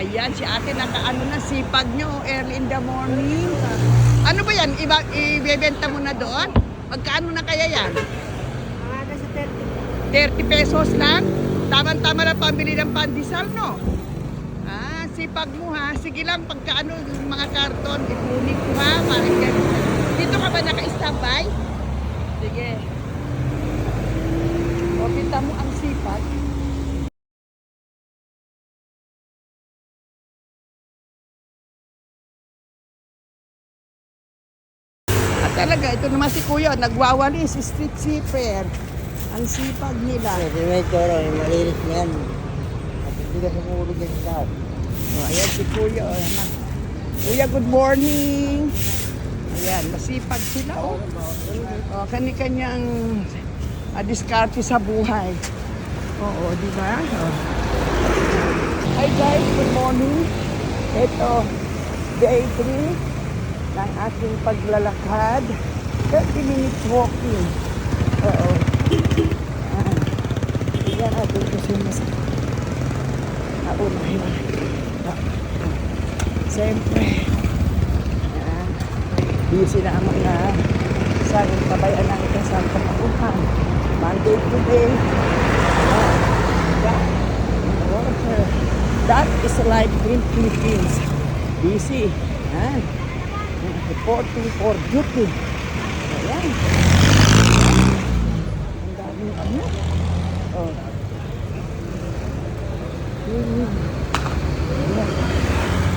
Ayan, si ate nakaano na sipag nyo early in the morning. Ano ba yan? Ibebenta mo na doon? Magkaano na kaya yan? Mga sa 30 pesos lang? Tama-tama na pambili ng pandesal, no? Sipag mo ha. Sige lang, pagkaano yung mga karton, ipunin ko ha. Parang ganun. Dito ka ba naka-standby? Sige. O, kita mo ang sipag. At talaga, ito naman si Kuya, nagwawalis, street sweeper. Ang sipag nila. Kasi may toro, malinis na yan. At hindi ka sumulog yan sa tao. Ayan si Kuya. Ayan. Kuya, good morning. Ayan, masipag sila. Kani-kanyang diskarte sa buhay. Oo, di ba? Hi guys, good morning. Ito, day 3 ng aking paglalakad. 30 minutes walking. Oo. Ayan, atin kasi masakit. Naunahin. Siyempre, busy na ang mga saging kabayan ng isang pangauhan. Monday today. That is life in Philippines. Busy. Yan. Reporting for duty. Ayan. Ang daming ano. Oh.